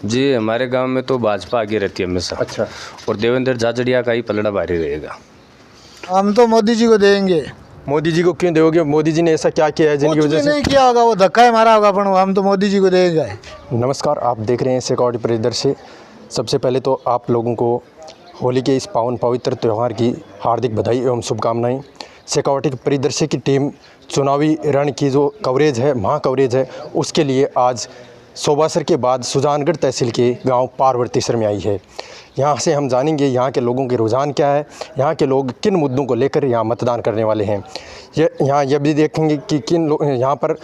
जी, हमारे गांव में तो भाजपा आगे रहती है हमेशा। अच्छा, और देवेंद्र झाझड़िया का ही पलड़ा भारी रहेगा। हम तो मोदी जी को देंगे। मोदी जी को क्यों दोगे? मोदी जी ने ऐसा क्या किया है जिनकी कुछ वजह भी से? नहीं किया होगा, वो धक्का ही मारा होगा, पर हम तो मोदी जी को देंगे। नमस्कार, आप देख रहे हैं सिक्योरिटी परिदृश्य। सबसे पहले तो आप लोगों को होली के इस पावन पवित्र त्यौहार की हार्दिक बधाई एवं शुभकामनाएं। सिक्योरिटी परिदृश्य की टीम चुनावी रण की जो कवरेज है, महा कवरेज है, उसके लिए आज सोबासर के बाद सुजानगढ़ तहसील के गांव पार्वतीसर में आई है। यहाँ से हम जानेंगे यहाँ के लोगों के रुझान क्या है, यहाँ के लोग किन मुद्दों को लेकर यहाँ मतदान करने वाले हैं। यहाँ यह भी देखेंगे कि किन यहाँ पर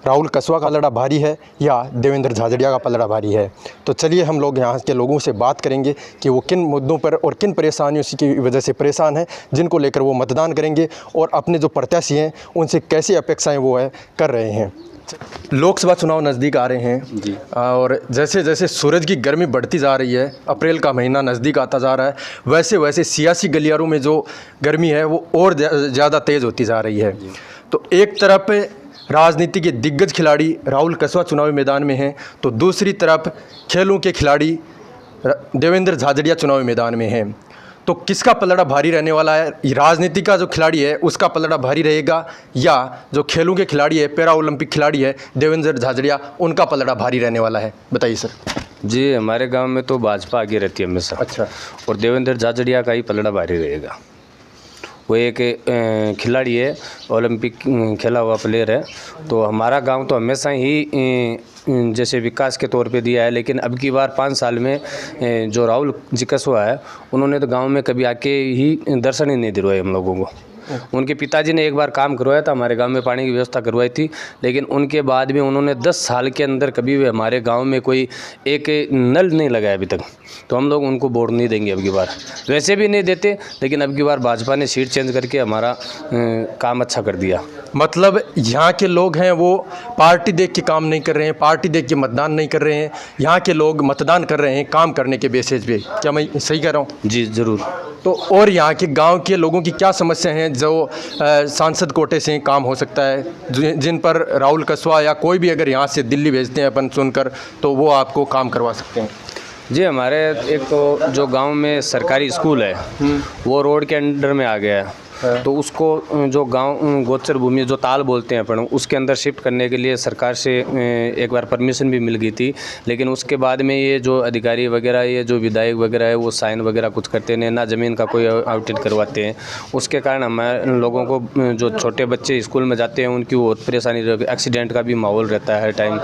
राहुल कसवा का पलड़ा भारी है या देवेंद्र झाझड़िया का पलड़ा भारी है। तो चलिए हम लोग यहाँ के लोगों से बात करेंगे कि वो किन मुद्दों पर और किन परेशानियों की वजह से परेशान हैं, जिनको लेकर वो मतदान करेंगे, और अपने जो प्रत्याशी हैं उनसे कैसी अपेक्षाएं वो है कर रहे हैं। लोकसभा चुनाव नज़दीक आ रहे हैं जी। और जैसे जैसे सूरज की गर्मी बढ़ती जा रही है, अप्रैल का महीना नज़दीक आता जा रहा है, वैसे वैसे सियासी गलियारों में जो गर्मी है वो और ज़्यादा तेज़ होती जा रही है। तो एक तरफ राजनीति के दिग्गज खिलाड़ी राहुल कसवा चुनावी मैदान में हैं, तो दूसरी तरफ खेलों के खिलाड़ी देवेंद्र झाझड़िया चुनावी मैदान में हैं। तो किसका पलड़ा भारी रहने वाला है? राजनीति का जो खिलाड़ी है उसका पलड़ा भारी रहेगा, या जो खेलों के खिलाड़ी है, पैरा ओलंपिक खिलाड़ी है देवेंद्र झाझड़िया, उनका पलड़ा भारी रहने वाला है? बताइए सर। जी, हमारे गांव में तो भाजपा आगे रहती है हमेशा। अच्छा, और देवेंद्र झाझड़िया का ही पलड़ा भारी रहेगा। वो एक खिलाड़ी है, ओलंपिक खेला हुआ प्लेयर है। तो हमारा गांव तो हमेशा ही जैसे विकास के तौर पे दिया है, लेकिन अब की बार 5 साल में जो राहुल जी कसवा है, उन्होंने तो गांव में कभी आके ही दर्शन ही नहीं दिलवाए हम लोगों को। उनके पिताजी ने एक बार काम करवाया था, हमारे गांव में पानी की व्यवस्था करवाई थी, लेकिन उनके बाद भी उन्होंने 10 साल के अंदर कभी भी हमारे गांव में कोई एक नल नहीं लगाया अभी तक। तो हम लोग उनको वोट नहीं देंगे अब की बार, वैसे भी नहीं देते, लेकिन अब की बार भाजपा ने सीट चेंज करके हमारा काम अच्छा कर दिया। मतलब यहाँ के लोग हैं वो पार्टी देख के काम नहीं कर रहे हैं, पार्टी देख के मतदान नहीं कर रहे हैं, यहाँ के लोग मतदान कर रहे हैं काम करने के बेसिस पे। क्या मैं सही कह रहा हूँ? जी ज़रूर। तो और यहाँ के गांव के लोगों की क्या समस्या हैं जो सांसद कोटे से काम हो सकता है, जिन पर राहुल कसवा या कोई भी अगर यहाँ से दिल्ली भेजते हैं अपन चुनकर, तो वो आपको काम करवा सकते हैं? जी, हमारे एक तो जो गांव में सरकारी स्कूल है वो रोड के अंडर में आ गया है। तो उसको जो गांव गोचर भूमि जो ताल बोलते हैं अपन, उसके अंदर शिफ्ट करने के लिए सरकार से एक बार परमिशन भी मिल गई थी, लेकिन उसके बाद में ये जो अधिकारी वगैरह, ये जो विधायक वगैरह है, वो साइन वगैरह कुछ करते नहीं ना, ज़मीन का कोई आउटेज करवाते हैं। उसके कारण हमारे लोगों को जो छोटे बच्चे स्कूल में जाते हैं उनकी बहुत परेशानी, एक्सीडेंट का भी माहौल रहता है हर टाइम।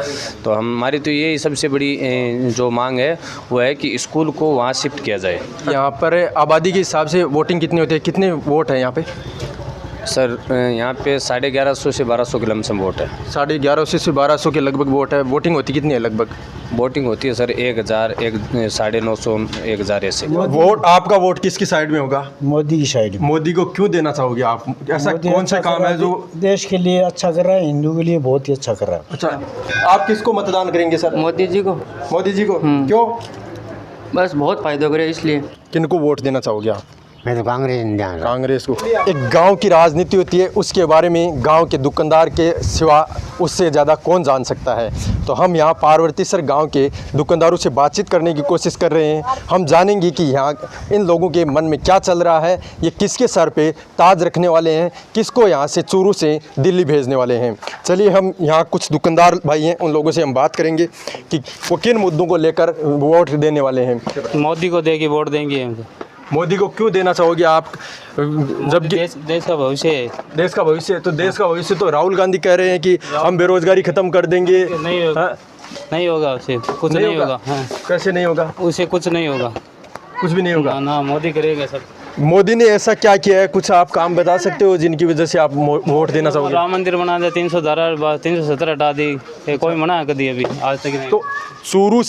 तो हमारी तो ये सबसे बड़ी जो मांग है वो है कि स्कूल को वहाँ शिफ्ट किया जाए। यहाँ पर आबादी के हिसाब से वोटिंग कितनी होती है, कितने वोट हैं यहाँ पे? सर यहाँ पे 1150 से 1200 के लमसम वोट है। 1150 से 1200 के लगभग वोट है। वोटिंग होती कितनी है लगभग? वोटिंग होती है सर 1000, 950, 1000 ऐसे। वोट, आपका वोट किसकी साइड में होगा? मोदी की साइड में। मोदी को क्यों देना चाहोगे आप? ऐसा कौन सा काम है जो देश के लिए अच्छा कर रहा है, हिंदू के लिए बहुत ही अच्छा कर रहा है। अच्छा, आप किसको मतदान करेंगे सर? मोदी जी को। मोदी जी को क्यों? बस बहुत फायदा करे इसलिए। किनको वोट देना चाहोगे आप? मैं तो कांग्रेस को। एक गांव की राजनीति होती है, उसके बारे में गांव के दुकानदार के सिवा उससे ज़्यादा कौन जान सकता है। तो हम यहाँ पार्वतीसर गांव के दुकानदारों से बातचीत करने की कोशिश कर रहे हैं। हम जानेंगे कि यहाँ इन लोगों के मन में क्या चल रहा है, ये किसके सर पे ताज रखने वाले हैं, किसको यहाँ से चूरू से दिल्ली भेजने वाले हैं। चलिए हम यहाँ कुछ दुकानदार भाई हैं, उन लोगों से हम बात करेंगे कि वो किन मुद्दों को लेकर वोट देने वाले हैं। मोदी को दे के वोट देंगे। मोदी को क्यों देना चाहोगे आप? जबकि देश का भविष्य है। देश का भविष्य, तो देश का भविष्य तो राहुल गांधी कह रहे हैं कि हम बेरोजगारी खत्म कर देंगे। नहीं होगा। हाँ? नहीं होगा, उसे कुछ नहीं होगा। हाँ। कैसे नहीं होगा? उसे कुछ नहीं होगा, कुछ भी नहीं होगा ना, मोदी करेगा सब। मोदी ने ऐसा क्या किया है, कुछ आप काम बता सकते हो जिनकी वजह से आप वोट देना चाहोगे? राम मंदिर बना दिया, 317 हटा दी, कोई मना कर दिया अभी आज तक नहीं। तो चूरू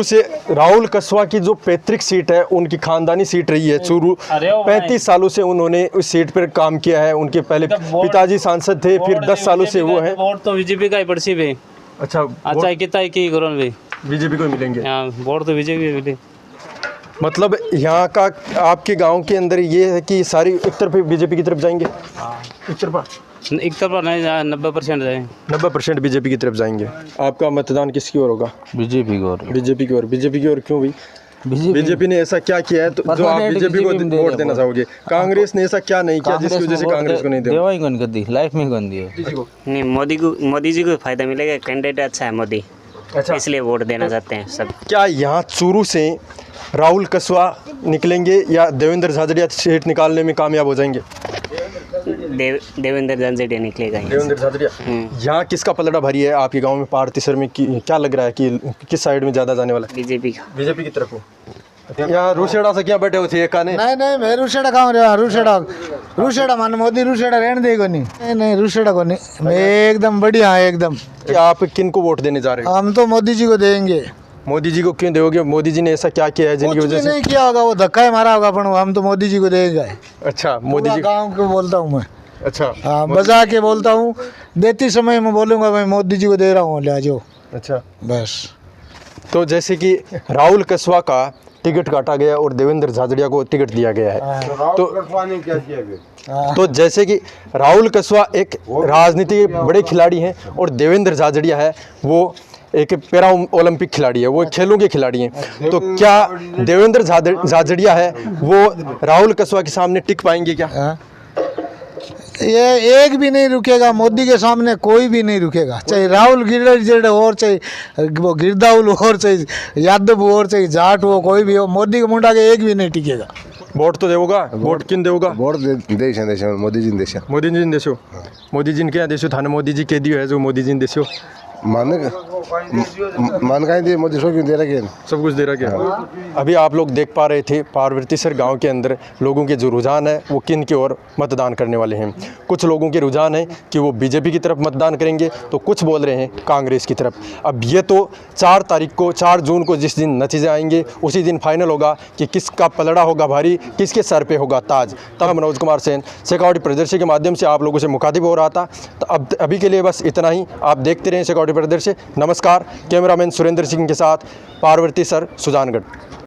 से राहुल कसवा की जो पैतृक सीट है, उनकी खानदानी सीट रही है चूरू। 35 सालों से उन्होंने उस सीट पर काम किया है। उनके पहले पिताजी सांसद थे, फिर 10 सालों से वो है। वोट तो बीजेपी का ही पड़सी भाई। अच्छा, कितना की करो भाई, बीजेपी को मिलेंगे वोट तो बीजेपी मिले। मतलब यहाँ का आपके गांव के अंदर ये है कि सारी एक तरफ बीजेपी की तरफ जाएंगे, एक तरफा। एक तरफ नहीं 90% जाए। 90% बीजेपी की तरफ जाएंगे। आपका मतदान किसकी ओर होगा? बीजेपी को। बीजेपी की ओर। बीजेपी की ओर क्यों भाई? बीजेपी ने ऐसा क्या किया है तो जो आप बीजेपी को वोट देना चाहोगे? कांग्रेस ने ऐसा क्या नहीं किया जिसकी वजह से कांग्रेस को नहीं देवा ही कौन कर दी, लाइफ में कौन दिया। नहीं, मोदी जी को फायदा मिलेगा। कैंडिडेट अच्छा है मोदी, इसलिए वोट देना चाहते हैं सब। क्या यहाँ चूरू से राहुल कसवा निकलेंगे या देवेंद्र झाझड़िया सीट निकालने में कामयाब हो जाएंगे? देवेंद्र झाझड़िया निकलेगा। देवेंद्र झाझड़िया। यहाँ किसका पलड़ा भारी है आपके गांव में? पार्टीसर में क्या लग रहा है कि किस साइड में ज़्यादा जाने वाला है? बीजेपी का। बीजेपी की तरफ हो। यहाँ रूसेड़ा से क्या बैठे होते एक ने? नहीं मैं रूसेड़ा खाऊं रे। रूसेड़ा मान मोदी रूसेड़ा रहने देगा नहीं रूसेड़ा को नहीं। मैं एकदम बढ़िया है एकदम। आप किन को वोट देने जा रहे हो? हम तो मोदी जी को देंगे। मोदी जी को क्यों दोगे? मोदी जी ने ऐसा क्या किया है जिनकी वजह से? नहीं किया होगा, वो धक्का ही मारा होगा, पर हम तो मोदी जी को देंगे। अच्छा, मोदी जी गाँव को बोलता हूँ मैं। अच्छा, हाँ, बजा के बोलता हूँ। देते समय मैं बोलूँगा मैं मोदी जी को दे रहा हूँ, ले जाओ। अच्छा, बस। तो जैसे कि राहुल कसवा का टिकट काटा गया और देवेंद्र झाझड़िया को टिकट दिया गया है, तो जैसे कि राहुल कसवा एक राजनीति के बड़े खिलाड़ी हैं और देवेंद्र झाझड़िया है वो एक पैरा ओलंपिक खिलाड़ी है, वो खेलों के खिलाड़ी हैं। तो क्या देवेंद्र झाझड़िया है वो राहुल कसवा के सामने टिक पाएंगे क्या? ये एक भी नहीं रुकेगा मोदी के सामने, कोई भी नहीं रुकेगा। चाहे राहुल गिरडा और चाहे वो गिरदाउल और चाहे यादव और चाहे जाट हो, कोई भी हो, मोदी के मुंडा के एक भी नहीं टिकेगा। वोट तो देगा? वोट किन देगा? वोट देश मोदी जी देश। मोदी जी ने देशो। मोदी जी ने क्या देशो थाने? मोदी जी कह दियो है जो मोदी जी ने देशो मान का दे मोदी सो क्यों दे रहा है? सब कुछ दे रहा क्या? अभी आप लोग देख पा रहे थे पार्वतीसर गांव के अंदर लोगों के जो रुझान है वो किन की ओर मतदान करने वाले हैं। कुछ लोगों के रुझान है कि वो बीजेपी की तरफ मतदान करेंगे, तो कुछ बोल रहे हैं कांग्रेस की तरफ। अब ये तो 4 तारीख को 4 जून को जिस दिन नतीजे आएंगे उसी दिन फाइनल होगा कि किसका पलड़ा होगा भारी, किसके सर पे होगा ताज। तब मनोज कुमार सेन शेखावटी परिदृश्य के माध्यम से आप लोगों से मुखातिब हो रहा था। तो अब अभी के लिए बस इतना ही। आप देखते रहें शेखावटी परिदृश्य। नमस्कार। कैमरामैन सुरेंद्र सिंह के साथ पार्वतीसर, सुजानगढ़।